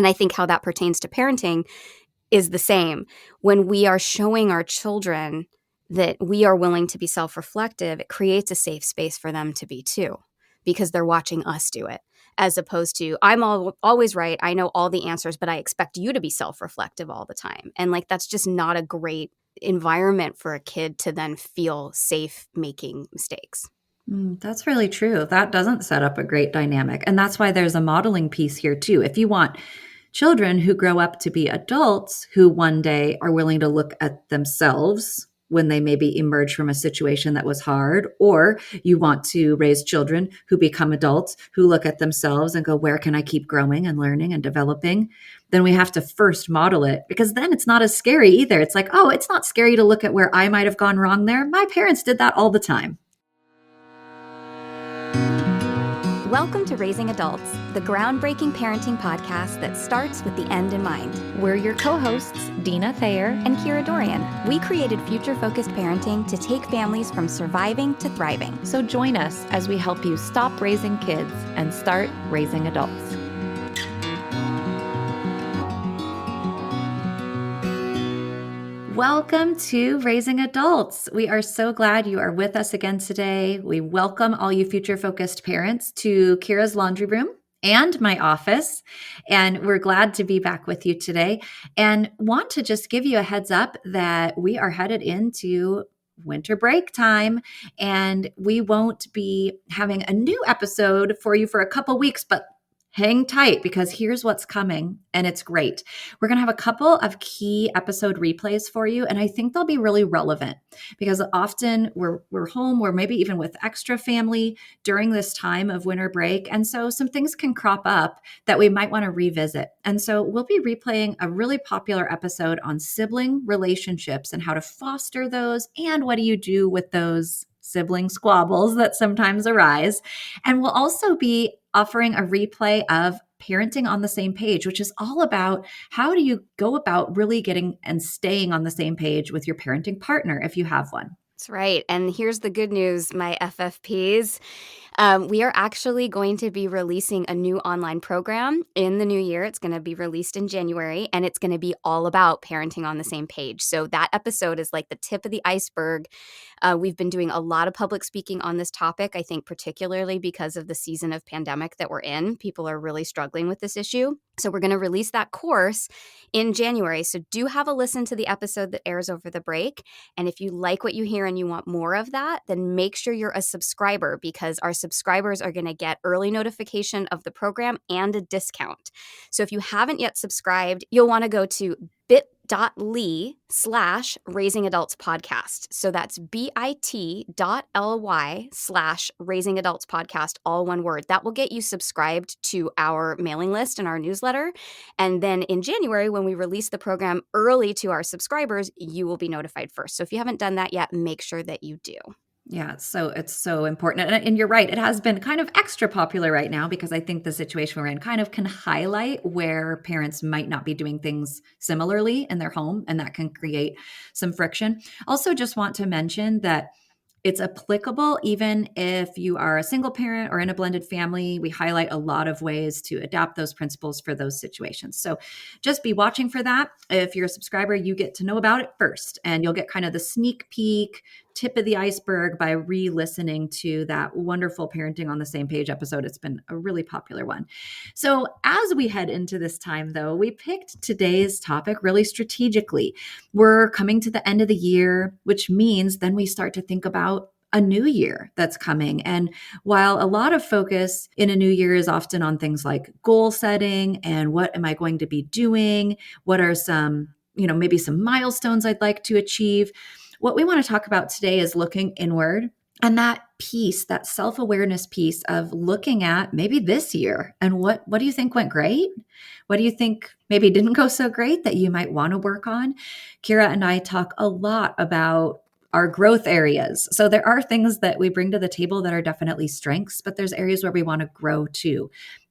And I think how that pertains to parenting is the same. When we are showing our children that we are willing to be self-reflective, it creates a safe space for them to be too, because they're watching us do it, as opposed to, I'm always right, I know all the answers, but I expect you to be self-reflective all the time. And like, that's just not a great environment for a kid to then feel safe making mistakes. That's really true. That doesn't set up a great dynamic. And that's why there's a modeling piece here too. If you want children who grow up to be adults who one day are willing to look at themselves when they maybe emerge from a situation that was hard, or you want to raise children who become adults who look at themselves and go, where can I keep growing and learning and developing? Then we have to first model it, because then it's not as scary either. It's like, oh, it's not scary to look at where I might have gone wrong there. My parents did that all the time. Welcome to Raising Adults, the groundbreaking parenting podcast that starts with the end in mind. We're your co-hosts, Deana Thayer and Kira Dorian. We created future-focused parenting to take families from surviving to thriving. So join us as we help you stop raising kids and start raising adults. Welcome to Raising Adults. We are so glad you are with us again today. We welcome all you future-focused parents to Kira's laundry room and my office. And we're glad to be back with you today and want to just give you a heads up that we are headed into winter break time, and we won't be having a new episode for you for a couple weeks, but hang tight, because here's what's coming, and it's great. We're going to have a couple of key episode replays for you, and I think they'll be really relevant, because often we're home, or maybe even with extra family during this time of winter break, and so some things can crop up that we might want to revisit. And so we'll be replaying a really popular episode on sibling relationships and how to foster those, and what do you do with those sibling squabbles that sometimes arise. And we'll also be offering a replay of parenting on the same page, which is all about how do you go about really getting and staying on the same page with your parenting partner if you have one. That's right. And here's the good news, my FFPs. We are actually going to be releasing a new online program in the new year. It's going to be released in January, and it's going to be all about parenting on the same page. So that episode is like the tip of the iceberg. We've been doing a lot of public speaking on this topic, I think particularly because of the season of pandemic that we're in. People are really struggling with this issue. So we're going to release that course in January. So do have a listen to the episode that airs over the break. And if you like what you hear and you want more of that, then make sure you're a subscriber, because our subscribers are going to get early notification of the program and a discount. So if you haven't yet subscribed, you'll want to go to bit.ly/Raising Adults Podcast. So that's bit.ly/Raising Adults Podcast, all one word. That will get you subscribed to our mailing list and our newsletter. And then in January, when we release the program early to our subscribers, you will be notified first. So if you haven't done that yet, make sure that you do. Yeah, so it's so important. And you're right, it has been kind of extra popular right now, because I think the situation we're in kind of can highlight where parents might not be doing things similarly in their home, and that can create some friction. Also, just want to mention that it's applicable even if you are a single parent or in a blended family. We highlight a lot of ways to adapt those principles for those situations. So just be watching for that. If you're a subscriber, you get to know about it first, and you'll get kind of the sneak peek, tip of the iceberg by re-listening to that wonderful Parenting on the Same Page episode. It's been a really popular one. So as we head into this time, though, we picked today's topic really strategically. We're coming to the end of the year, which means then we start to think about a new year that's coming. And while a lot of focus in a new year is often on things like goal setting and what am I going to be doing? What are some, maybe some milestones I'd like to achieve? What we want to talk about today is looking inward, and that piece, that self-awareness piece of looking at maybe this year and what do you think went great? What do you think maybe didn't go so great that you might want to work on? Kira and I talk a lot about our growth areas. So there are things that we bring to the table that are definitely strengths, but there's areas where we want to grow too.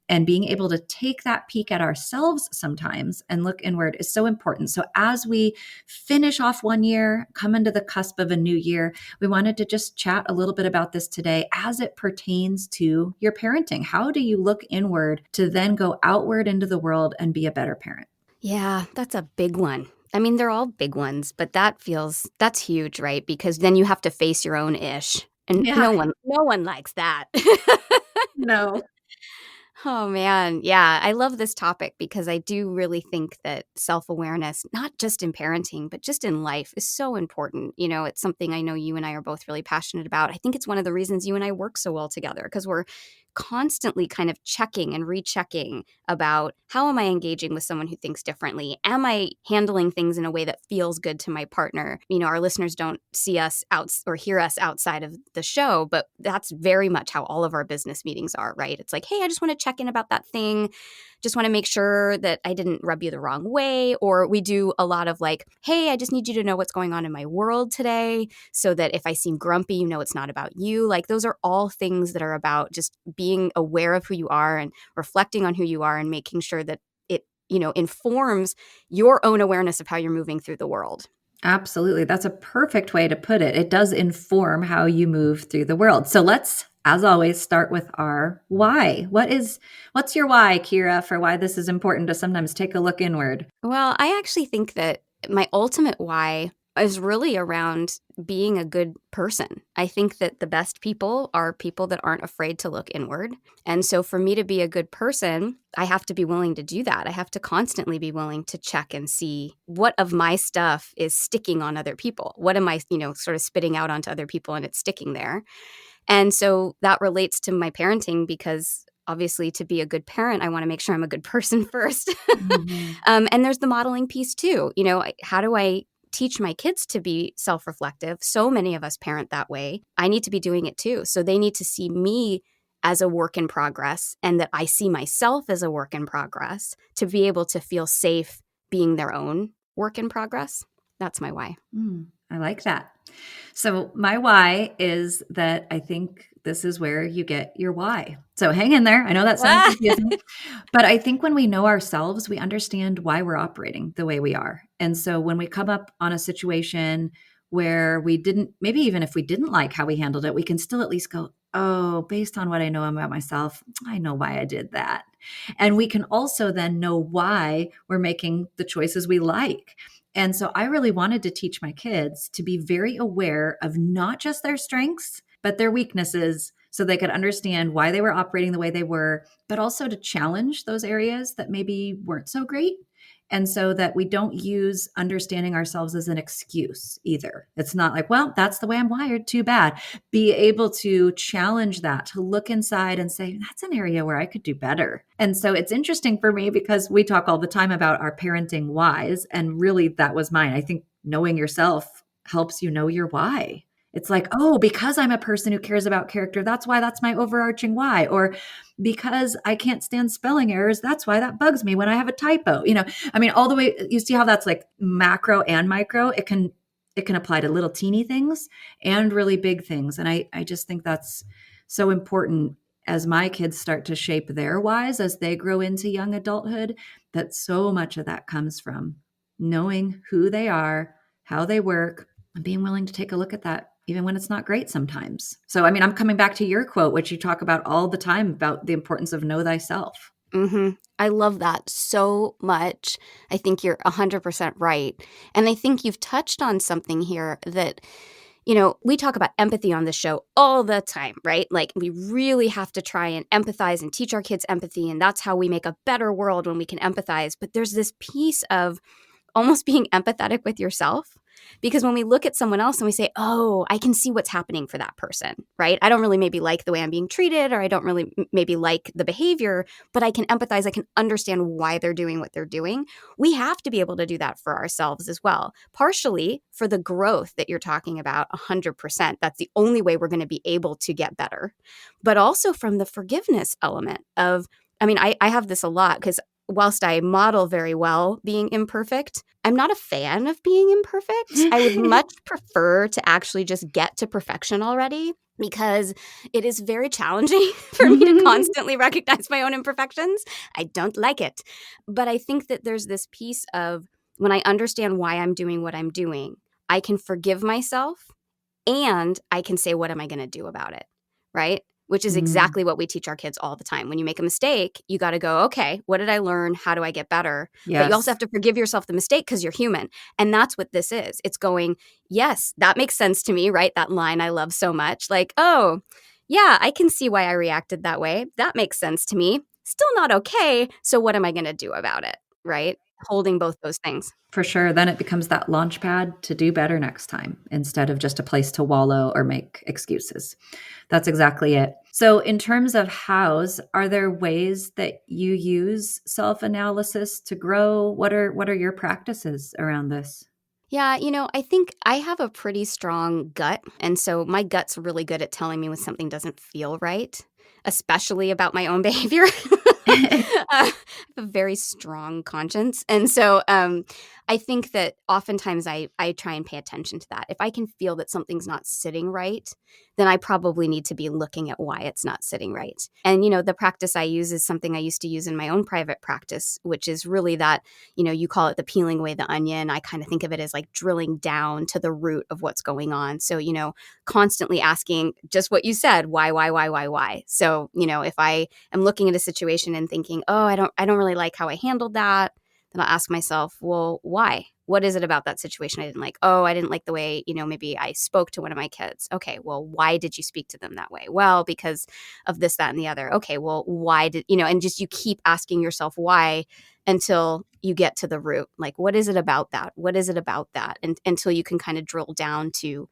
And being able to take that peek at ourselves sometimes and look inward is so important. So as we finish off one year, come into the cusp of a new year, we wanted to just chat a little bit about this today as it pertains to your parenting. How do you look inward to then go outward into the world and be a better parent? Yeah, that's a big one. I mean, they're all big ones, but that's huge, right? Because then you have to face your own ish. And Yeah. no one likes that. No. Oh man, yeah, I love this topic because I do really think that self-awareness, not just in parenting, but just in life, is so important. It's something I know you and I are both really passionate about. I think it's one of the reasons you and I work so well together because we're constantly kind of checking and rechecking about how am I engaging with someone who thinks differently? Am I handling things in a way that feels good to my partner? Our listeners don't see us out or hear us outside of the show, but that's very much how all of our business meetings are, right? It's like, hey, I just want to check in about that thing. Just want to make sure that I didn't rub you the wrong way. Or we do a lot of like, hey, I just need you to know what's going on in my world today so that if I seem grumpy, it's not about you. Like those are all things that are about just being aware of who you are and reflecting on who you are and making sure that it, informs your own awareness of how you're moving through the world. Absolutely. That's a perfect way to put it. It does inform how you move through the world. So let's, as always, start with our why. What's your why, Kira, for why this is important to sometimes take a look inward? Well, I actually think that my ultimate why is really around being a good person. I think that the best people are people that aren't afraid to look inward. And so for me to be a good person, I have to be willing to do that. I have to constantly be willing to check and see what of my stuff is sticking on other people. What am I, sort of spitting out onto other people and it's sticking there. And so that relates to my parenting because obviously to be a good parent, I want to make sure I'm a good person first. Mm-hmm. And there's the modeling piece too. How do I teach my kids to be self-reflective? So many of us parent that way. I need to be doing it too. So they need to see me as a work in progress and that I see myself as a work in progress to be able to feel safe being their own work in progress. That's my why. I like that. So my why is that I think this is where you get your why. So hang in there. I know that sounds confusing, but I think when we know ourselves, we understand why we're operating the way we are. And so when we come up on a situation where maybe even if we didn't like how we handled it, we can still at least go, oh, based on what I know about myself, I know why I did that. And we can also then know why we're making the choices we like. And so I really wanted to teach my kids to be very aware of not just their strengths, but their weaknesses so they could understand why they were operating the way they were, but also to challenge those areas that maybe weren't so great. And so that we don't use understanding ourselves as an excuse either. It's not like, well, that's the way I'm wired, too bad. Be able to challenge that, to look inside and say, that's an area where I could do better. And so it's interesting for me because we talk all the time about our parenting whys. And really, that was mine. I think knowing yourself helps you know your why. It's like, oh, because I'm a person who cares about character, that's why that's my overarching why. Or because I can't stand spelling errors, that's why that bugs me when I have a typo. All the way, you see how that's like macro and micro. It can apply to little teeny things and really big things. And I just think that's so important as my kids start to shape their whys as they grow into young adulthood, that so much of that comes from knowing who they are, how they work, and being willing to take a look at that even when it's not great sometimes. So, I'm coming back to your quote, which you talk about all the time about the importance of know thyself. Mm-hmm. I love that so much. I think you're 100% right. And I think you've touched on something here that, we talk about empathy on this show all the time, right? Like we really have to try and empathize and teach our kids empathy. And that's how we make a better world when we can empathize. But there's this piece of almost being empathetic with yourself. Because when we look at someone else and we say, oh, I can see what's happening for that person, right? I don't really maybe like the way I'm being treated, or I don't really maybe like the behavior, but I can empathize. I can understand why they're doing what they're doing. We have to be able to do that for ourselves as well. Partially for the growth that you're talking about, 100%. That's the only way we're going to be able to get better. But also from the forgiveness element of, I have this a lot because whilst I model very well being imperfect, I'm not a fan of being imperfect. I would much prefer to actually just get to perfection already. because it is very challenging for me to constantly recognize my own imperfections. I don't like it. But I think that there's this piece of when I understand why I'm doing what I'm doing, I can forgive myself and I can say, what am I going to do about it? Right? Which is Mm, exactly what we teach our kids all the time. When you make a mistake, you got to go, okay, what did I learn? How do I get better? But you also yes, have to forgive yourself the mistake because you're human. And that's what this is. It's going, yes, that makes sense to me, right? That line I love so much. Like, oh, yeah, I can see why I reacted that way. That makes sense to me. Still not okay. So what am I going to do about it? Right? Holding both those things. for sure. Then it becomes that launch pad to do better next time instead of just a place to wallow or make excuses. That's exactly it. So, in terms of hows, are there ways that you use self-analysis to grow? What are your practices around this? Yeah, I think I have a pretty strong gut. And so my gut's really good at telling me when something doesn't feel right, especially about my own behavior. I have a very strong conscience. And so I think that oftentimes I try and pay attention to that. If I can feel that something's not sitting right, then I probably need to be looking at why it's not sitting right. And, the practice I use is something I used to use in my own private practice, which is really that you call it the peeling away the onion. I kind of think of it as like drilling down to the root of what's going on. So, constantly asking just what you said, why? So, if I am looking at a situation and thinking, oh, I don't really like how I handled that, then I'll ask myself, well, why? What is it about that situation I didn't like? Oh, I didn't like the way, maybe I spoke to one of my kids. Okay, well, why did you speak to them that way? Well, because of this, that, and the other. Okay, well, why did, and just you keep asking yourself why until you get to the root. Like, what is it about that? What is it about that? And until you can kind of drill down to,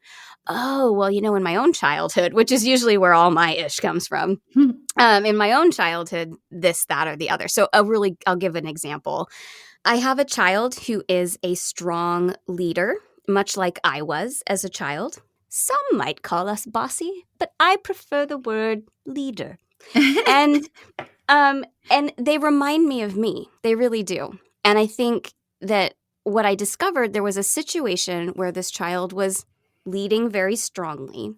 oh, well, in my own childhood, which is usually where all my ish comes from. In my own childhood, this, that, or the other. So I'll give an example. I have a child who is a strong leader, much like I was as a child. Some might call us bossy, but I prefer the word leader. And and they remind me of me. They really do. And I think that what I discovered, there was a situation where this child was leading very strongly.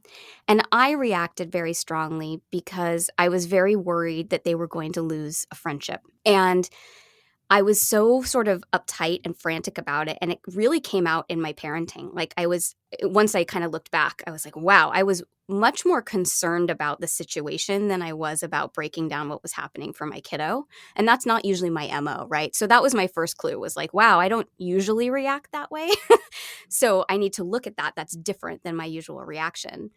And I reacted very strongly because I was very worried that they were going to lose a friendship. And I was so sort of uptight and frantic about it. And it really came out in my parenting. Like once I kind of looked back, I was like, wow, I was much more concerned about the situation than I was about breaking down what was happening for my kiddo. And that's not usually my MO, right? So that was my first clue, was like, wow, I don't usually react that way. So I need to look at that. That's different than my usual reaction.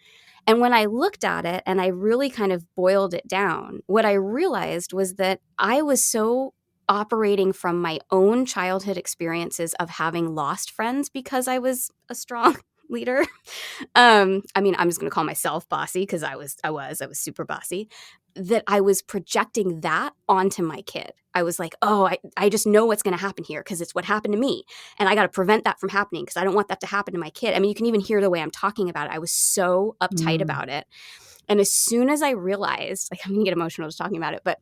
And when I looked at it and I really kind of boiled it down, what I realized was that I was so operating from my own childhood experiences of having lost friends because I was a strong leader. I mean, I'm just going to call myself bossy because I was super bossy. That I was projecting that onto my kid. I was like, oh, I just know what's going to happen here because it's what happened to me. And I got to prevent that from happening because I don't want that to happen to my kid. I mean, you can even hear the way I'm talking about it. I was so uptight Mm, about it. And as soon as I realized, like, I'm going to get emotional just talking about it, but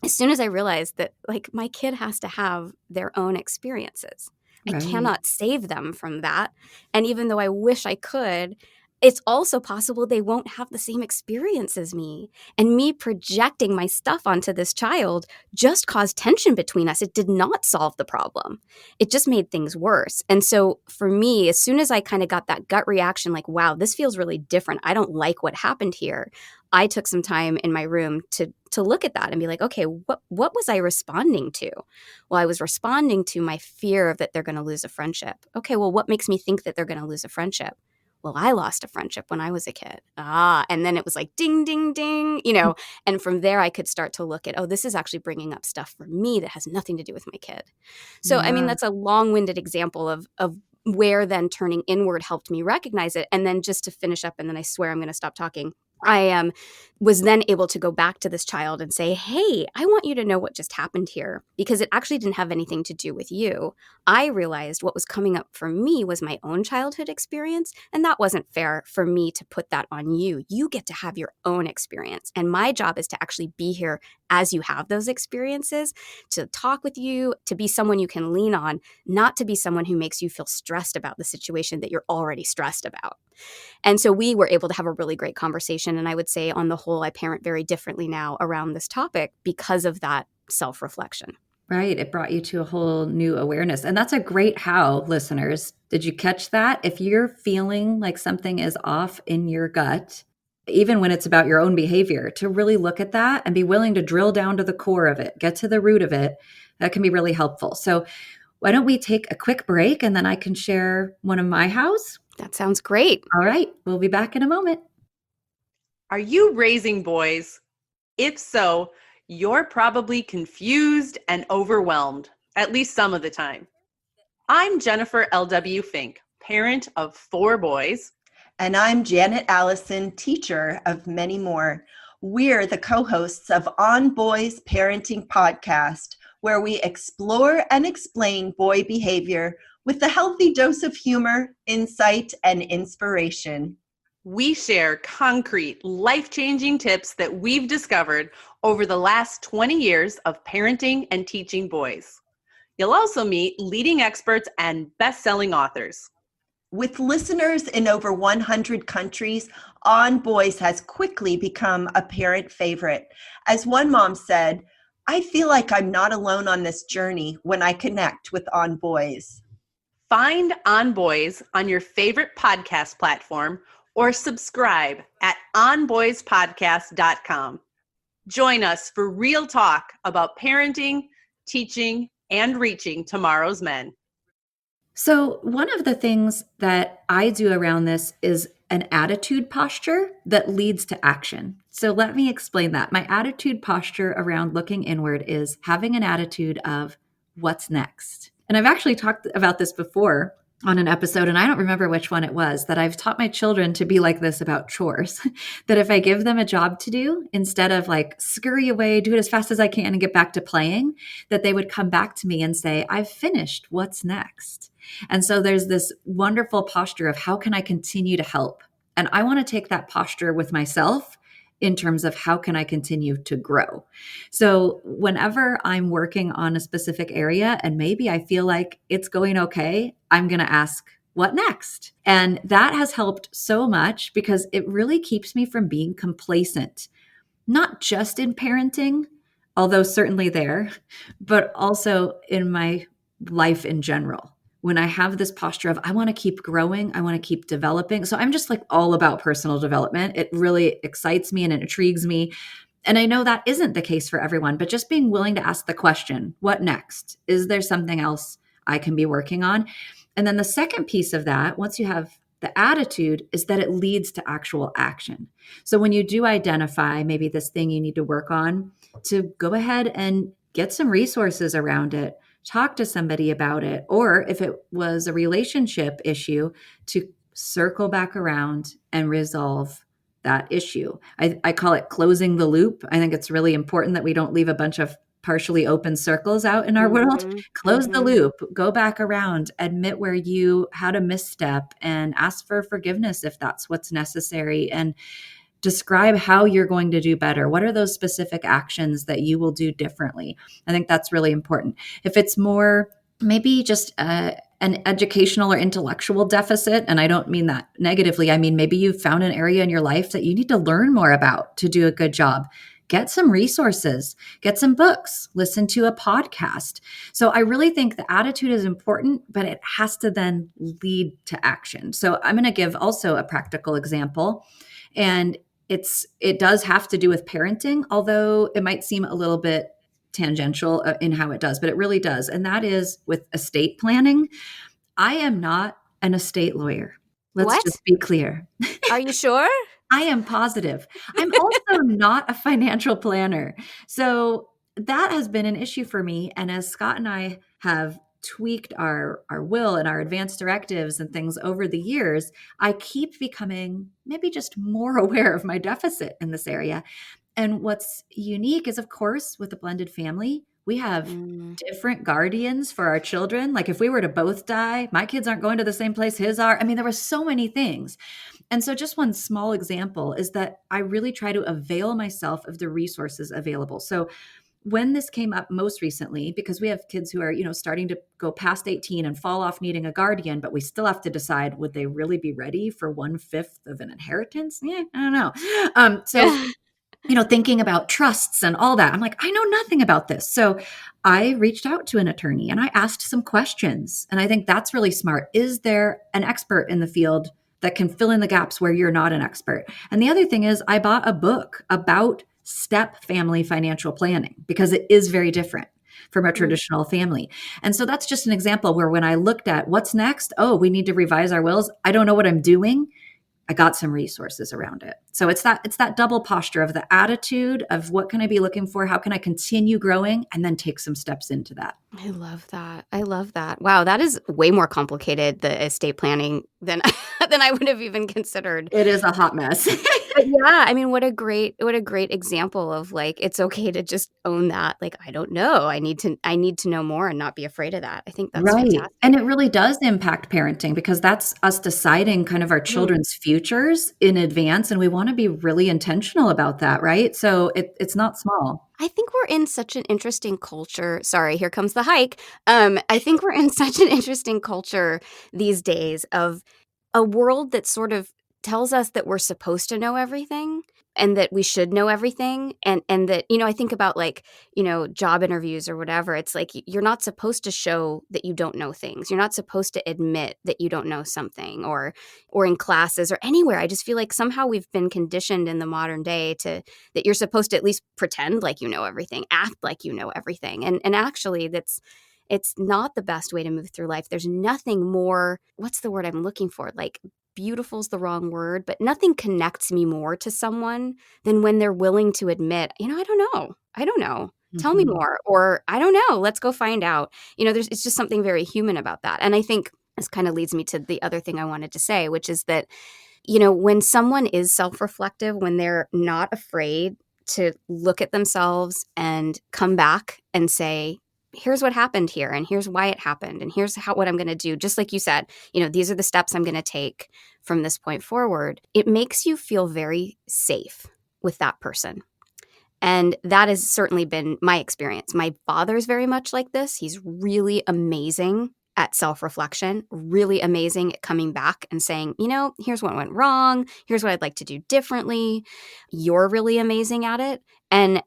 as soon as I realized that, like, my kid has to have their own experiences. I right. cannot save them from that. And even though I wish I could, it's also possible they won't have the same experience as me. And me projecting my stuff onto this child just caused tension between us. It did not solve the problem. It just made things worse. And so for me, as soon as I kind of got that gut reaction, like, wow, this feels really different. I don't like what happened here. I took some time in my room to look at that and be like, okay, what was I responding to? Well, I was responding to my fear of that they're going to lose a friendship. Okay, well, what makes me think that they're going to lose a friendship? Well, I lost a friendship when I was a kid. And then it was like ding, ding, ding, and from there I could start to look at, oh, this is actually bringing up stuff for me that has nothing to do with my kid. So, I mean, Yeah. that's a long-winded example of where then turning inward helped me recognize it. And then just to finish up, and then I swear I'm going to stop talking. I was then able to go back to this child and say, hey, I want you to know what just happened here because it actually didn't have anything to do with you. I realized what was coming up for me was my own childhood experience, and that wasn't fair for me to put that on you. You get to have your own experience, and my job is to actually be here as you have those experiences to talk with you, to be someone you can lean on, not to be someone who makes you feel stressed about the situation that you're already stressed about. And so we were able to have a really great conversation. And I would say, on the whole, I parent very differently now around this topic because of that self-reflection. Right. It brought you to a whole new awareness. And that's a great how, listeners. Did you catch that? If you're feeling like something is off in your gut, even when it's about your own behavior, to really look at that and be willing to drill down to the core of it, get to the root of it, that can be really helpful. So, why don't we take a quick break and then I can share one of my hows? That sounds great. All right. We'll be back in a moment. Are you raising boys? If so, you're probably confused and overwhelmed, at least some of the time. I'm Jennifer L.W. Fink, parent of 4 boys. And I'm Janet Allison, teacher of many more. We're the co-hosts of On Boys Parenting Podcast, where we explore and explain boy behavior with a healthy dose of humor, insight, and inspiration. We share concrete, life-changing tips that we've discovered over the last 20 years of parenting and teaching boys. You'll also meet leading experts and best-selling authors. With listeners in over 100 countries, On Boys has quickly become a parent favorite. As one mom said, "I feel like I'm not alone on this journey when I connect with On Boys." Find On Boys on your favorite podcast platform or subscribe at onboyspodcast.com. Join us for real talk about parenting, teaching, and reaching tomorrow's men. So, one of the things that I do around this is an attitude posture that leads to action. So, let me explain that. My attitude posture around looking inward is having an attitude of what's next. And I've actually talked about this before on an episode, and I don't remember which one it was, that I've taught my children to be like this about chores. That if I give them a job to do, instead of like scurry away, do it as fast as I can and get back to playing, that they would come back to me and say, "I've finished. What's next?" And so there's this wonderful posture of how can I continue to help? And I want to take that posture with myself in terms of how can I continue to grow. So whenever I'm working on a specific area and maybe I feel like it's going okay, I'm going to ask, what next? And that has helped so much because it really keeps me from being complacent, not just in parenting, although certainly there, but also in my life in general. When I have this posture of, I want to keep growing, I want to keep developing. So I'm just like all about personal development. It really excites me and it intrigues me. And I know that isn't the case for everyone, but just being willing to ask the question, what next? Is there something else I can be working on? And then the second piece of that, once you have the attitude, is that it leads to actual action. So when you do identify maybe this thing you need to work on, to go ahead and get some resources around it, talk to somebody about it, or if it was a relationship issue, to circle back around and resolve that issue. I call it closing the loop. I think it's really important that we don't leave a bunch of partially open circles out in our world. Close the loop, go back around, admit where you had a misstep and ask for forgiveness if that's what's necessary, and describe how you're going to do better. What are those specific actions that you will do differently? I think that's really important. If it's more maybe just an educational or intellectual deficit, and I don't mean that negatively, I mean maybe you've found an area in your life that you need to learn more about to do a good job. Get some resources, get some books, listen to a podcast. So I really think the attitude is important, but it has to then lead to action. So I'm going to give also a practical example. And it does have to do with parenting, although it might seem a little bit tangential in how it does, but it really does. And that is with estate planning. I am not an estate lawyer. Let's just be clear. Are you sure? I am positive. I'm also not a financial planner. So that has been an issue for me. And as Scott and I have tweaked our will and our advanced directives and things over the years, I keep becoming maybe just more aware of my deficit in this area. And what's unique is, of course, with a blended family, we have different guardians for our children. Like if we were to both die, my kids aren't going to the same place his are. I mean, there were so many things. And so just one small example is that I really try to avail myself of the resources available. So when this came up most recently, because we have kids who are, starting to go past 18 and fall off needing a guardian, but we still have to decide, would they really be ready for 1/5 of an inheritance? Yeah, I don't know. So thinking about trusts and all that, I'm like, I know nothing about this. So I reached out to an attorney and I asked some questions. And I think that's really smart. Is there an expert in the field that can fill in the gaps where you're not an expert? And the other thing is, I bought a book about step family financial planning because it is very different from a traditional family. And so that's just an example where when I looked at what's next, oh, we need to revise our wills. I don't know what I'm doing. I got some resources around it. So it's that double posture of the attitude of what can I be looking for? How can I continue growing? And then take some steps into that. I love that. I love that. Wow, that is way more complicated, the estate planning, than than I would have even considered. It is a hot mess. But yeah, I mean, what a great example of like, it's okay to just own that. Like, I don't know. I need to know more and not be afraid of that. I think that's Right. fantastic. And it really does impact parenting because that's us deciding kind of our children's futures in advance. And we want to be really intentional about that, right? So it's not small. I think we're in such an interesting culture. Sorry, here comes the hike. I think we're in such an interesting culture these days of a world that sort of tells us that we're supposed to know everything and that we should know everything. And that, I think about like, job interviews or whatever. It's like you're not supposed to show that you don't know things. You're not supposed to admit that you don't know something or in classes or anywhere. I just feel like somehow we've been conditioned in the modern day that you're supposed to at least pretend like you know everything, act like you know everything. And actually it's not the best way to move through life. There's nothing more, what's the word I'm looking for? Like beautiful is the wrong word, but nothing connects me more to someone than when they're willing to admit, I don't know. I don't know. Tell me more. Or I don't know. Let's go find out. It's just something very human about that. And I think this kind of leads me to the other thing I wanted to say, which is that, when someone is self-reflective, when they're not afraid to look at themselves and come back and say, here's what happened here, and here's why it happened, and here's what I'm going to do. Just like you said, these are the steps I'm going to take from this point forward. It makes you feel very safe with that person. And that has certainly been my experience. My father's very much like this. He's really amazing at self-reflection, really amazing at coming back and saying, here's what went wrong. Here's what I'd like to do differently. You're really amazing at it. And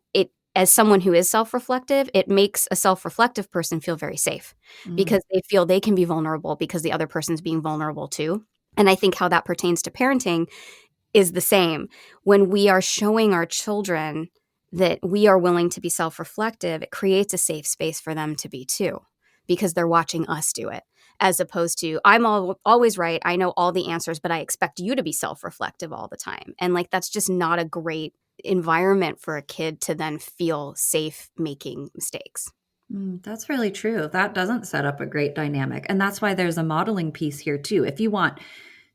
as someone who is self-reflective, it makes a self-reflective person feel very safe because they feel they can be vulnerable because the other person's being vulnerable too. And I think how that pertains to parenting is the same. When we are showing our children that we are willing to be self-reflective, it creates a safe space for them to be too, because they're watching us do it, as opposed to, I'm always right, I know all the answers, but I expect you to be self-reflective all the time. And like, that's just not a great environment for a kid to then feel safe making mistakes. That's really true. That doesn't set up a great dynamic. And that's why there's a modeling piece here too. If you want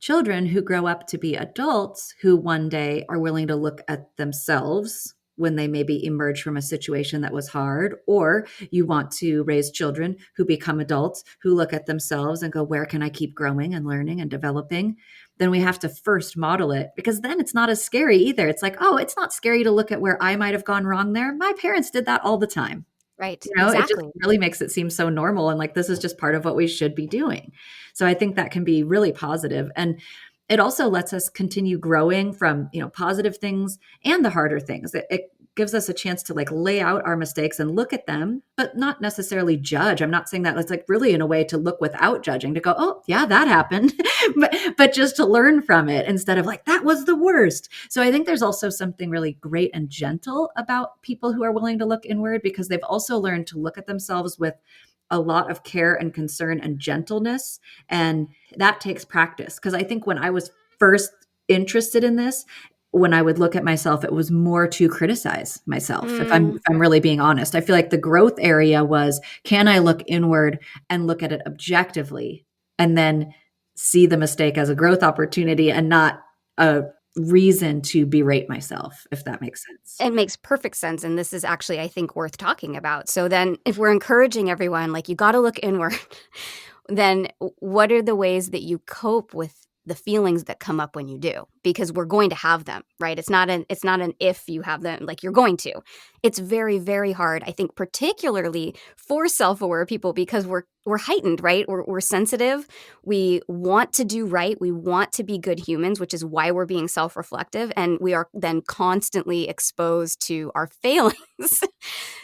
children who grow up to be adults who one day are willing to look at themselves when they maybe emerge from a situation that was hard, or you want to raise children who become adults who look at themselves and go, where can I keep growing and learning and developing? Then we have to first model it, because then it's not as scary either. It's like, oh, it's not scary to look at where I might have gone wrong there. My parents did that all the time. Right. It just Exactly. really makes it seem so normal. And like, this is just part of what we should be doing. So I think that can be really positive. And it also lets us continue growing from, positive things and the harder things. It gives us a chance to like lay out our mistakes and look at them, but not necessarily judge. I'm not saying that. It's like really in a way to look without judging, to go, oh yeah, that happened, but just to learn from it instead of like, that was the worst. So I think there's also something really great and gentle about people who are willing to look inward, because they've also learned to look at themselves with a lot of care and concern and gentleness. And that takes practice. Because I think when I was first interested in this, when I would look at myself, it was more to criticize myself. If I'm really being honest, I feel like the growth area was, can I look inward and look at it objectively and then see the mistake as a growth opportunity and not a reason to berate myself, if that makes sense. It makes perfect sense. And this is actually, I think, worth talking about. So then if we're encouraging everyone, like, you got to look inward, then what are the ways that you cope with the feelings that come up when you do, because we're going to have them, right? It's not an if you have them, like you're going to. It's very, very hard, I think, particularly for self-aware people, because we're heightened, right? We're sensitive. We want to do right. We want to be good humans, which is why we're being self-reflective, and we are then constantly exposed to our failings.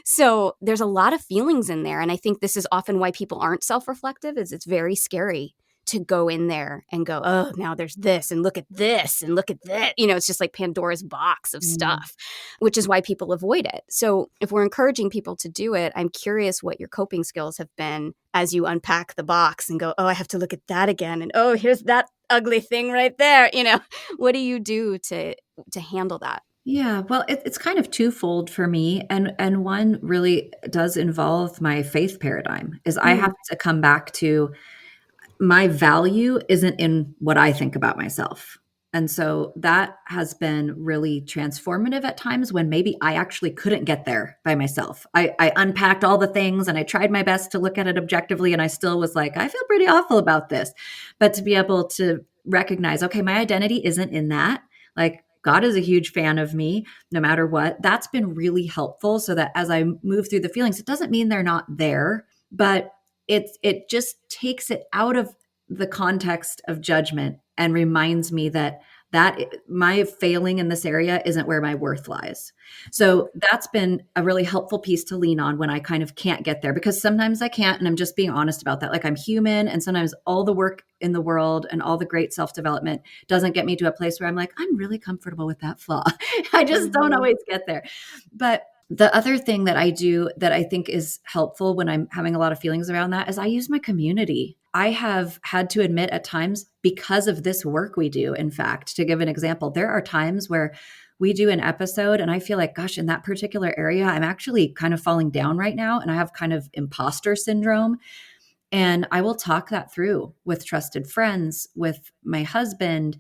So there's a lot of feelings in there, and I think this is often why people aren't self-reflective, is it's very scary to go in there and go, oh, now there's this, and look at this, and look at that. It's just like Pandora's box of stuff, which is why people avoid it. So if we're encouraging people to do it, I'm curious what your coping skills have been as you unpack the box and go, oh, I have to look at that again. And oh, here's that ugly thing right there. What do you do to handle that? Yeah, well, it's kind of twofold for me, and one really does involve my faith paradigm. Is I have to come back to my value isn't in what I think about myself. And so that has been really transformative at times when maybe I actually couldn't get there by myself. I unpacked all the things and I tried my best to look at it objectively, and I still was like, I feel pretty awful about this. But to be able to recognize, okay, my identity isn't in that. Like, God is a huge fan of me no matter what. That's been really helpful, so that as I move through the feelings, it doesn't mean they're not there, but it just takes it out of the context of judgment and reminds me that my failing in this area isn't where my worth lies. So that's been a really helpful piece to lean on when I kind of can't get there, because sometimes I can't, and I'm just being honest about that. Like, I'm human, and sometimes all the work in the world and all the great self-development doesn't get me to a place where I'm like, I'm really comfortable with that flaw. I just don't always get there. But the other thing that I do that I think is helpful when I'm having a lot of feelings around that is I use my community. I have had to admit at times, because of this work we do, in fact, to give an example, there are times where we do an episode and I feel like, gosh, in that particular area, I'm actually kind of falling down right now, and I have kind of imposter syndrome. And I will talk that through with trusted friends, with my husband,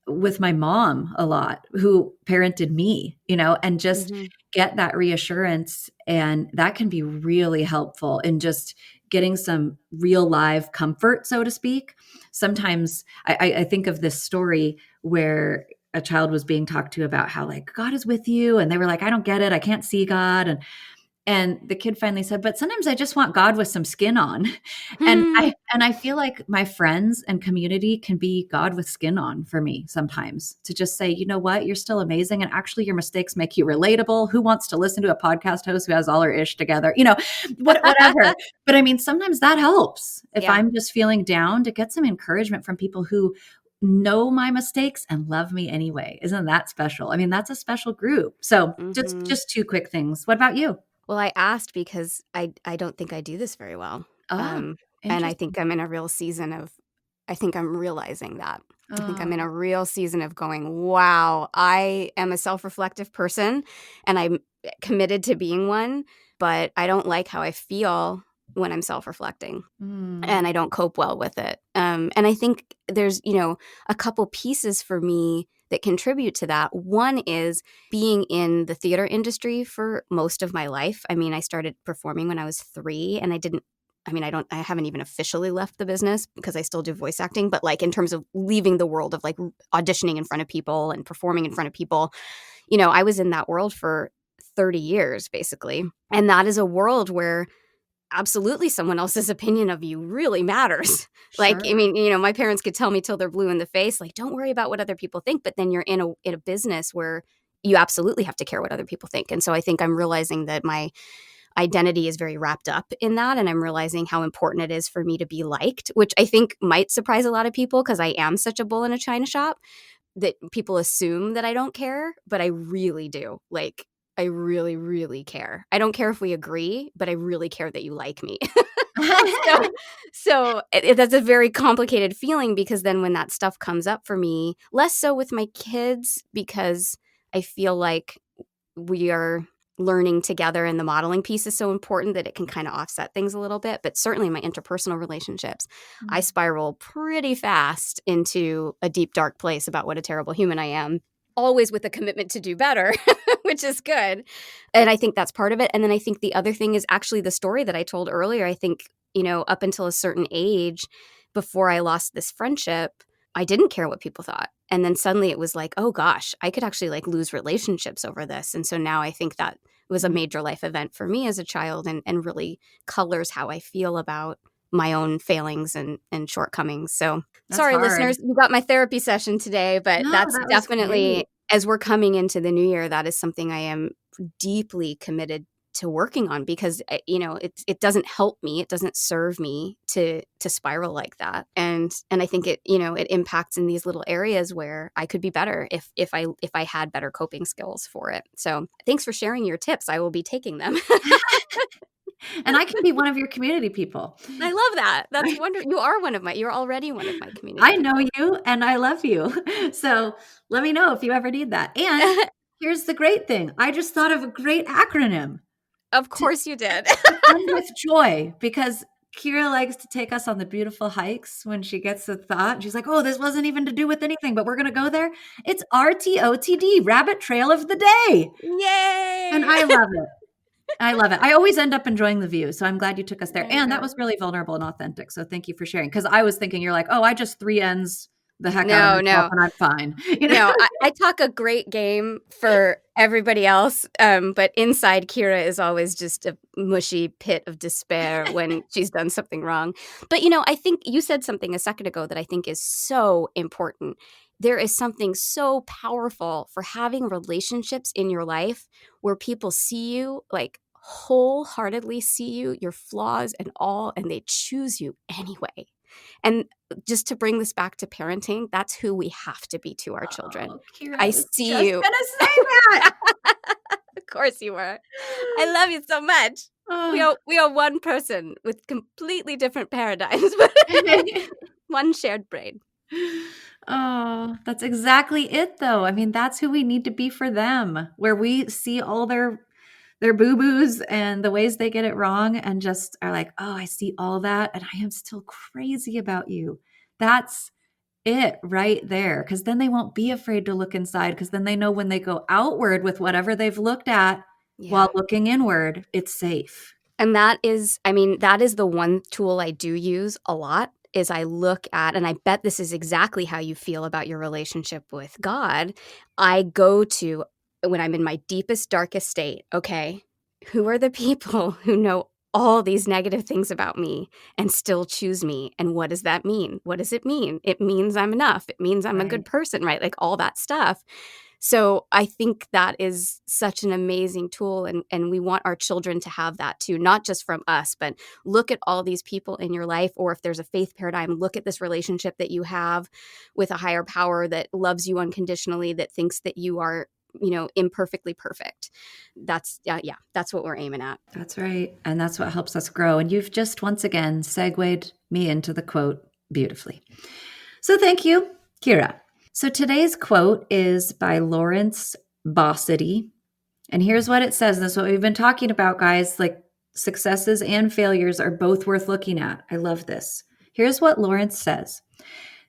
with my mom a lot, who parented me, and just get that reassurance. And that can be really helpful in just getting some real live comfort, so to speak. Sometimes I think of this story where a child was being talked to about how, like, God is with you. And they were like, I don't get it. I can't see God. And the kid finally said, but sometimes I just want God with some skin on. And I feel like my friends and community can be God with skin on for me sometimes, to just say, you know what, you're still amazing. And actually your mistakes make you relatable. Who wants to listen to a podcast host who has all her ish together? Whatever. But I mean, sometimes that helps if I'm just feeling down, to get some encouragement from people who know my mistakes and love me anyway. Isn't that special? I mean, that's a special group. So just two quick things. What about you? Well, I asked because I don't think I do this very well. And I think I'm in a real season of, I think I'm realizing that. I think I'm in a real season of going, wow, I am a self-reflective person and I'm committed to being one, but I don't like how I feel when I'm self-reflecting and I don't cope well with it. And I think there's, a couple pieces for me that contribute to that. One is being in the theater industry for most of my life. I mean, I started performing when I was 3, and I haven't even officially left the business because I still do voice acting, but like in terms of leaving the world of like auditioning in front of people and performing in front of people, I was in that world for 30 years basically. And that is a world where absolutely someone else's opinion of you really matters. Sure. Like, I mean, my parents could tell me till they're blue in the face, like, don't worry about what other people think. But then you're in a business where you absolutely have to care what other people think. And so I think I'm realizing that my identity is very wrapped up in that. And I'm realizing how important it is for me to be liked, which I think might surprise a lot of people because I am such a bull in a china shop that people assume that I don't care, but I really do. Like, I really, really care. I don't care if we agree, but I really care that you like me. So that's a very complicated feeling, because then when that stuff comes up for me, less so with my kids, because I feel like we are learning together and the modeling piece is so important that it can kind of offset things a little bit. But certainly in my interpersonal relationships, I spiral pretty fast into a deep, dark place about what a terrible human I am, always with a commitment to do better, which is good. And I think that's part of it. And then I think the other thing is actually the story that I told earlier. I think, up until a certain age, before I lost this friendship, I didn't care what people thought. And then suddenly it was like, oh gosh, I could actually like lose relationships over this. And so now I think that was a major life event for me as a child, and really colors how I feel about my own failings and shortcomings. So That's sorry, hard. listeners, you got my therapy session today, but No, that's that was definitely, great. as we're coming into the new year, that is something I am deeply committed to working on, because it doesn't help me, it doesn't serve me to spiral like that, and I think it impacts in these little areas where I could be better if I had better coping skills for it. So thanks for sharing your tips. I will be taking them. And I can be one of your community people. I love that. That's wonderful. You're already one of my community I know people. you and I love you. So let me know if you ever need that. And here's the great thing. I just thought of a great acronym. Of course you did. Fun with joy, because Kira likes to take us on the beautiful hikes when she gets a thought. She's like, oh, this wasn't even to do with anything, but we're going to go there. It's RTOTD, Rabbit Trail of the Day. Yay! And I love it. I love it. I always end up enjoying the view. So I'm glad you took us there. I And that know. was really vulnerable and authentic. So thank you for sharing. Because I was thinking, you're like, oh, I just 3 ends the heck out of myself and I'm fine. No, I talk a great game for everybody else, but inside Kira is always just a mushy pit of despair when she's done something wrong. But I think you said something a second ago that I think is so important. There is something so powerful for having relationships in your life where people see you, like wholeheartedly see you, your flaws and all, and they choose you anyway. And just to bring this back to parenting, that's who we have to be to our children. Oh, Kira, I was see just you. gonna say that. Of course you were. I love you so much. Oh. We are one person with completely different paradigms, but one shared brain. Oh, that's exactly it, though. I mean, that's who we need to be for them, where we see all their boo-boos and the ways they get it wrong and just are like, oh, I see all that and I am still crazy about you. That's it right there. Because then they won't be afraid to look inside, because then they know when they go outward with whatever they've looked at while looking inward, it's safe. And that is the one tool I do use a lot, is I look at, and I bet this is exactly how you feel about your relationship with God. I go to, when I'm in my deepest, darkest state, okay, who are the people who know all these negative things about me and still choose me? And what does that mean? What does it mean? It means I'm enough. It means I'm a good person, right? Like all that stuff. So I think that is such an amazing tool, and we want our children to have that too, not just from us, but look at all these people in your life, or if there's a faith paradigm, look at this relationship that you have with a higher power that loves you unconditionally, that thinks that you are, imperfectly perfect. That's what we're aiming at. That's right. And that's what helps us grow. And you've just once again segued me into the quote beautifully. So thank you, Kira. So today's quote is by Lawrence Bossidy. And here's what it says. This is what we've been talking about, guys. Like, successes and failures are both worth looking at. I love this. Here's what Lawrence says.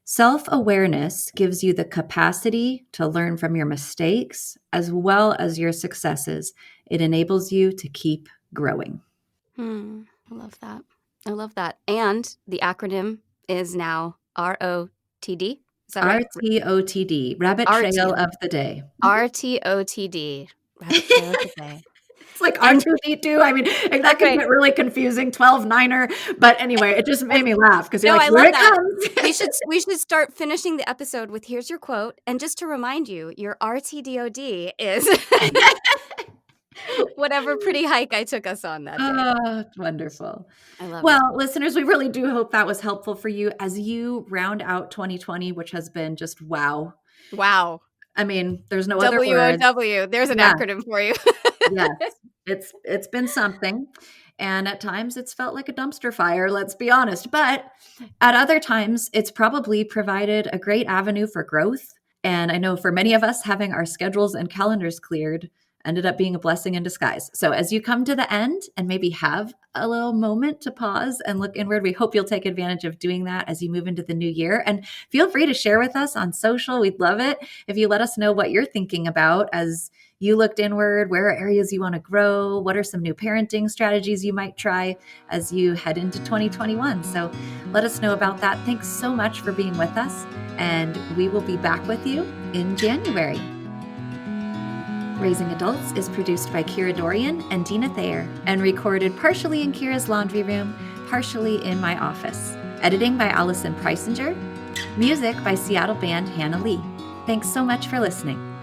Self-awareness gives you the capacity to learn from your mistakes as well as your successes. It enables you to keep growing. I love that. I love that. And the acronym is now ROTD. Is that right? RTOTD, Rabbit Trail of the Day. RTOTD, Rabbit Trail of the Day. It's like R2D2. I mean, that can get really confusing, 12-9er. But anyway, it just made me laugh because you're like, here it comes. We should start finishing the episode with, here's your quote. And just to remind you, your RTDOD is whatever pretty hike I took us on that day. Oh, wonderful. I love it. Well, listeners, we really do hope that was helpful for you as you round out 2020, which has been just wow. Wow. I mean, there's no other WOW. words. There's an acronym for you. Yes, it's been something. And at times it's felt like a dumpster fire, let's be honest. But at other times, it's probably provided a great avenue for growth. And I know for many of us, having our schedules and calendars cleared ended up being a blessing in disguise. So as you come to the end and maybe have a little moment to pause and look inward, we hope you'll take advantage of doing that as you move into the new year. And feel free to share with us on social. We'd love it if you let us know what you're thinking about as you looked inward. Where are areas you want to grow? What are some new parenting strategies you might try as you head into 2021? So let us know about that. Thanks so much for being with us, and we will be back with you in January. Raising Adults is produced by Kira Dorian and Dina Thayer and recorded partially in Kira's laundry room, partially in my office. Editing by Allison Preisinger. Music by Seattle band Hannah Lee. Thanks so much for listening.